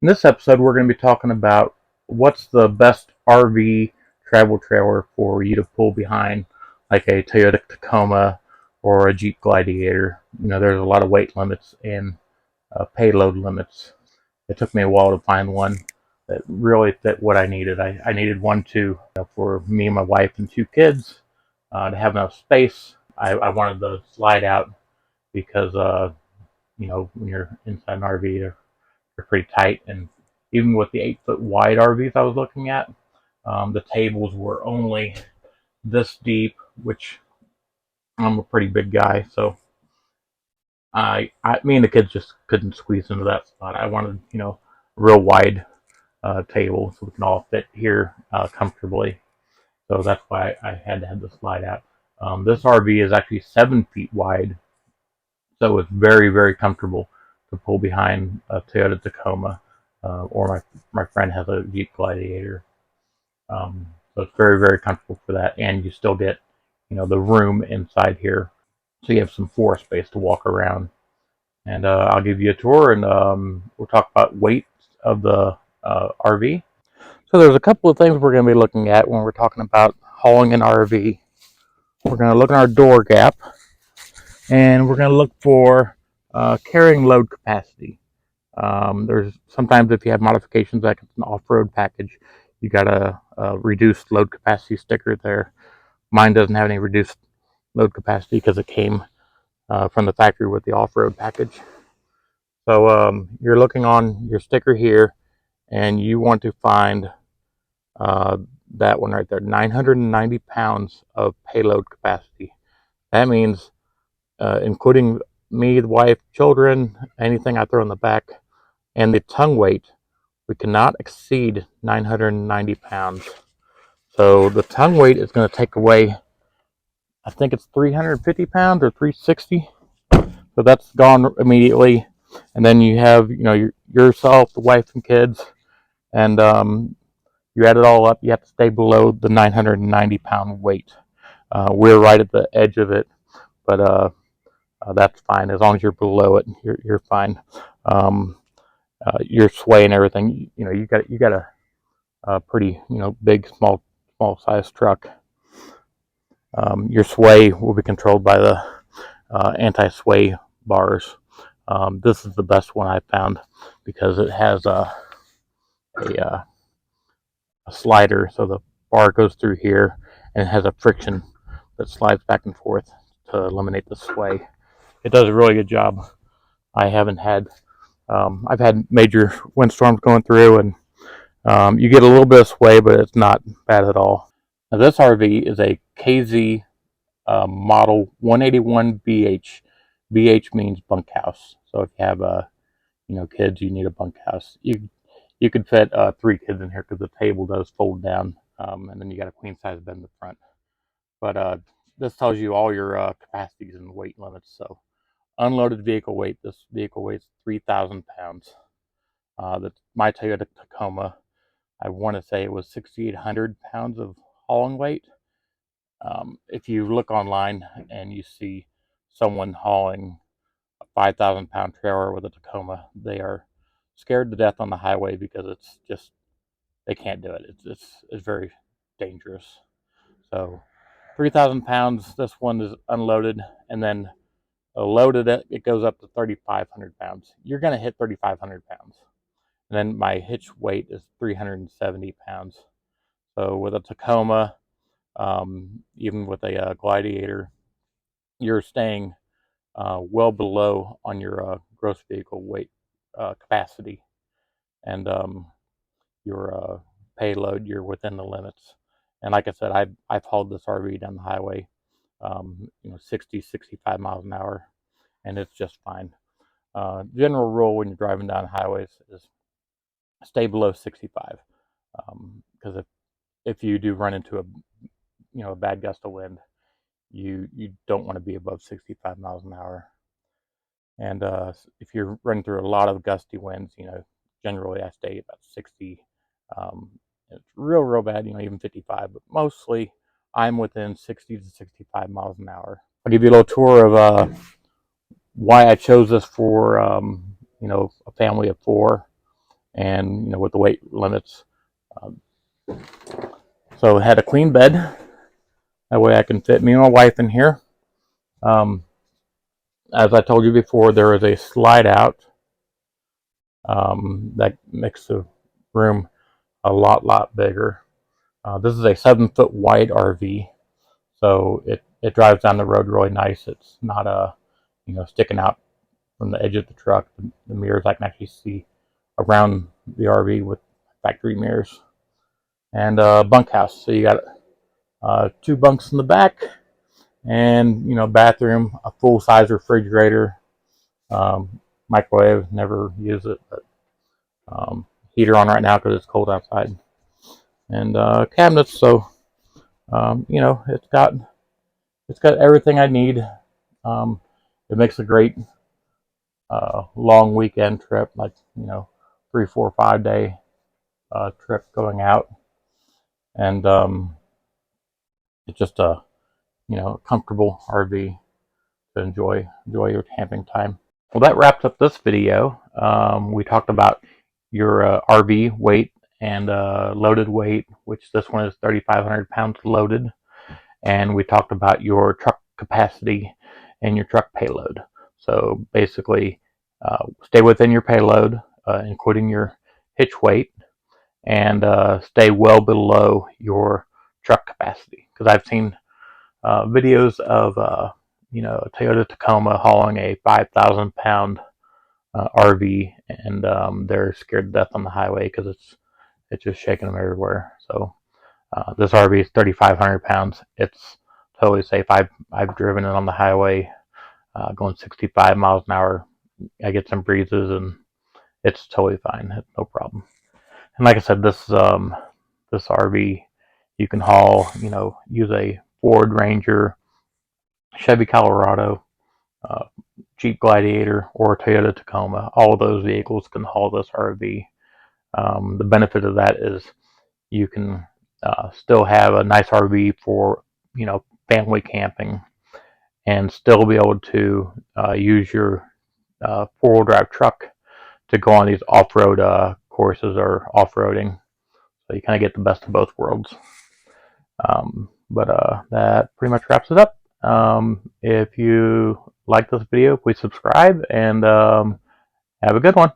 In this episode, we're going to be talking about what's the best RV travel trailer for you to pull behind, like a Toyota Tacoma or a Jeep Gladiator. There's a lot of weight limits and payload limits. It took me a while to find one that really fit what I needed. I needed one for me and my wife and two kids to have enough space. I wanted the slide out because, when you're inside an RV, they're pretty tight, and even with the 8-foot wide RVs I was looking at, the tables were only this deep, which I'm a pretty big guy, so me and the kids just couldn't squeeze into that spot. I wanted, a real wide table so we can all fit here comfortably. So that's why I had to have the slide out. This RV is actually 7 feet wide, so it's very, very comfortable to pull behind a Toyota Tacoma, or my friend has a Jeep Gladiator. So it's very, very comfortable for that, and you still get, the room inside here, so you have some floor space to walk around. And I'll give you a tour, and we'll talk about weight of the RV. So there's a couple of things we're going to be looking at when we're talking about hauling an RV. We're going to look at our door gap, and we're going to look for carrying load capacity. There's sometimes, if you have modifications like it's an off-road package, you got a reduced load capacity sticker there. Mine doesn't have any reduced load capacity because it came from the factory with the off-road package. So you're looking on your sticker here, and you want to find that one right there, 990 pounds of payload capacity. That means including me, the wife, children, anything I throw in the back, and the tongue weight, we cannot exceed 990 pounds. So the tongue weight is going to take away, I think it's 350 pounds or 360. So that's gone immediately. And then you have, yourself, the wife and kids, and you add it all up, you have to stay below the 990 pound weight. We're right at the edge of it, but that's fine. As long as you're below it, you're fine. Your sway and everything, you got a pretty, big, small size truck. Your sway will be controlled by the anti-sway bars. This is the best one I found because it has a slider, so the bar goes through here and it has a friction that slides back and forth to eliminate the sway. It does a really good job. I haven't had I've had major windstorms going through, and you get a little bit of sway, but it's not bad at all. Now, this RV is a KZ model 181 BH. BH means bunkhouse. So if you have kids, you need a bunkhouse. You could fit 3 kids in here because the table does fold down, and then you got a queen size bed in the front. But this tells you all your capacities and weight limits. So unloaded vehicle weight. This vehicle weighs 3,000 pounds. My Toyota Tacoma, I want to say it was 6,800 pounds of hauling weight. If you look online and you see someone hauling a 5,000 pound trailer with a Tacoma, they are scared to death on the highway because it's just, they can't do it. It's very dangerous. So 3,000 pounds, this one is unloaded, and then loaded it goes up to 3,500 pounds. You're going to hit 3,500 pounds. And then my hitch weight is 370 pounds. So with a Tacoma, even with a Gladiator, you're staying well below on your gross vehicle weight capacity, and your payload, you're within the limits. And like I said, I've hauled this RV down the highway, 60, 65 miles an hour, and it's just fine. General rule when you're driving down highways is stay below 65, because if you do run into a bad gust of wind, you don't want to be above 65 miles an hour. And if you're running through a lot of gusty winds, generally I stay about 60. It's real bad, even 55, but mostly I'm within 60 to 65 miles an hour. I'll give you a little tour of why I chose this for a family of 4. and with the weight limits. Um, so it had a clean bed. That way I can fit me and my wife in here. As I told you before, there is a slide out that makes the room a lot bigger. This is a 7-foot wide RV, so it drives down the road really nice. It's not sticking out from the edge of the truck. The mirrors, I can actually see around the RV with factory mirrors. And bunkhouse. So you got 2 bunks in the back, and bathroom, a full size refrigerator, microwave. Never use it, but heater on right now because it's cold outside. And cabinets. So it's got everything I need. It makes a great long weekend trip, like 3, 4, 5 day trip going out, and it's just a comfortable RV to enjoy your camping time. Well, that wraps up this video. We talked about your RV weight and loaded weight, which this one is 3,500 pounds loaded, and we talked about your truck capacity and your truck payload. So basically, stay within your payload, including your hitch weight, and stay well below your truck capacity. Because I've seen videos of a Toyota Tacoma hauling a 5,000 pound RV, and they're scared to death on the highway because it's just shaking them everywhere. So this RV is 3,500 pounds. It's totally safe. I've driven it on the highway, going 65 miles an hour. I get some breezes, and it's totally fine. It's no problem. And like I said, this RV you can haul. Use a Ford Ranger, Chevy Colorado, Jeep Gladiator, or Toyota Tacoma. All of those vehicles can haul this RV. The benefit of that is you can still have a nice RV for family camping, and still be able to use your 4-wheel drive truck to go on these off-road courses or off-roading. So you kind of get the best of both worlds. But that pretty much wraps it up. If you like this video, please subscribe, and have a good one.